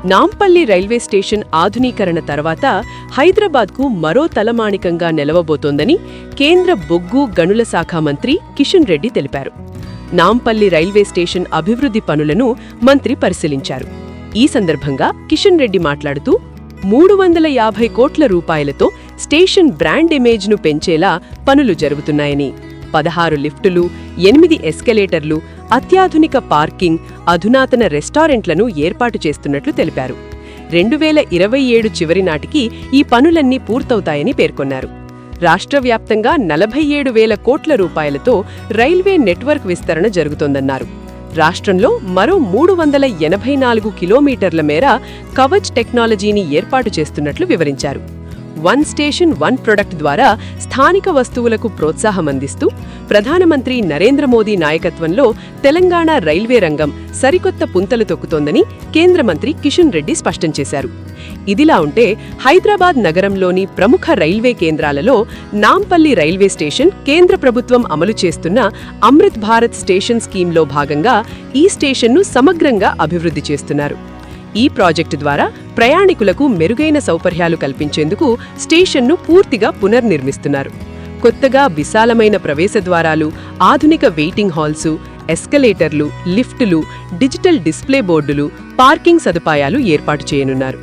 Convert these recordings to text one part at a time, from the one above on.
Nampally railway station ఆధునీకరణ తర్వాత హైదరాబాద్కు మరో తలమాణికంగా నిలవబోతోందని కేంద్ర బొగ్గు గనుల శాఖ మంత్రి కిషన్ రెడ్డి తెలిపారు. నాంపల్లి రైల్వే స్టేషన్ అభివృద్ధి పనులను మంత్రి పరిశీలించారు. ఈ సందర్భంగా కిషన్ రెడ్డి మాట్లాడుతూ 350 కోట్ల రూపాయలతో స్టేషన్ బ్రాండ్ ఇమేజ్ను పెంచేలా పనులు జరుగుతున్నాయని, 16 లిఫ్టులు, 8 ఎస్కలేటర్లు, అత్యాధునిక పార్కింగ్, అధునాతన రెస్టారెంట్లను ఏర్పాటు చేస్తున్నట్లు తెలిపారు. 2027 చివరి నాటికి ఈ పనులన్నీ పూర్తవుతాయని పేర్కొన్నారు. రాష్ట్ర వ్యాప్తంగా 47,000 కోట్ల రూపాయలతో రైల్వే నెట్వర్క్ విస్తరణ జరుగుతోందన్నారు. రాష్ట్రంలో మరో 384 కిలోమీటర్ల మేర కవచ్ టెక్నాలజీని ఏర్పాటు చేస్తున్నట్లు వివరించారు. వన్ స్టేషన్ వన్ ప్రొడక్ట్ ద్వారా స్థానిక వస్తువులకు ప్రోత్సాహం అందిస్తూ ప్రధానమంత్రి నరేంద్ర మోదీ నాయకత్వంలో తెలంగాణ రైల్వే రంగం సరికొత్త పుంతలు తొక్కుతోందని కేంద్ర మంత్రి కిషన్ రెడ్డి స్పష్టం చేశారు. ఇదిలా ఉంటే హైదరాబాద్ నగరంలోని ప్రముఖ రైల్వే కేంద్రాలలో నాంపల్లి రైల్వే స్టేషన్ కేంద్ర ప్రభుత్వం అమలు చేస్తున్న అమృత్ భారత్ స్టేషన్ స్కీమ్లో భాగంగా ఈ స్టేషన్ను సమగ్రంగా అభివృద్ధి చేస్తున్నారు. ఈ ప్రాజెక్టు ద్వారా ప్రయాణికులకు మెరుగైన సౌకర్యాలు కల్పించేందుకు స్టేషన్ను పూర్తిగా పునర్నిర్మిస్తున్నారు. కొత్తగా విశాలమైన ప్రవేశద్వారాలు, ఆధునిక వెయిటింగ్ హాల్సు, ఎస్కలేటర్లు, లిఫ్టులు, డిజిటల్ డిస్ప్లే బోర్డులు, పార్కింగ్ సదుపాయాలు ఏర్పాటు చేయనున్నారు.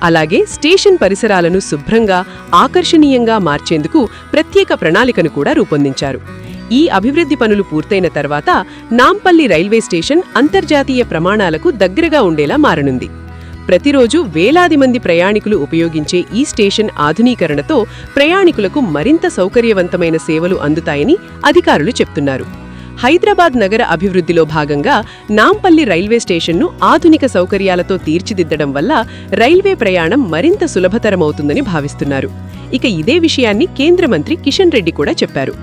అలాగే స్టేషన్ పరిసరాలను శుభ్రంగా, ఆకర్షణీయంగా మార్చేందుకు ప్రత్యేక ప్రణాళికను కూడా రూపొందించారు. ఈ అభివృద్ధి పనులు పూర్తయిన తర్వాత నాంపల్లి రైల్వే స్టేషన్ అంతర్జాతీయ ప్రమాణాలకు దగ్గరగా ఉండేలా మారనుంది. ప్రతిరోజు వేలాది మంది ప్రయాణికులు ఉపయోగించే ఈ స్టేషన్ ఆధునీకరణతో ప్రయాణికులకు మరింత సౌకర్యవంతమైన సేవలు అందుతాయని అధికారులు చెప్తున్నారు. హైదరాబాద్ నగర అభివృద్ధిలో భాగంగా నాంపల్లి రైల్వే స్టేషన్ను ఆధునిక సౌకర్యాలతో తీర్చిదిద్దడం వల్ల రైల్వే ప్రయాణం మరింత సులభతరమవుతుందని భావిస్తున్నారు. ఇక ఇదే విషయాన్ని కేంద్ర మంత్రి కిషన్ రెడ్డి కూడా చెప్పారు.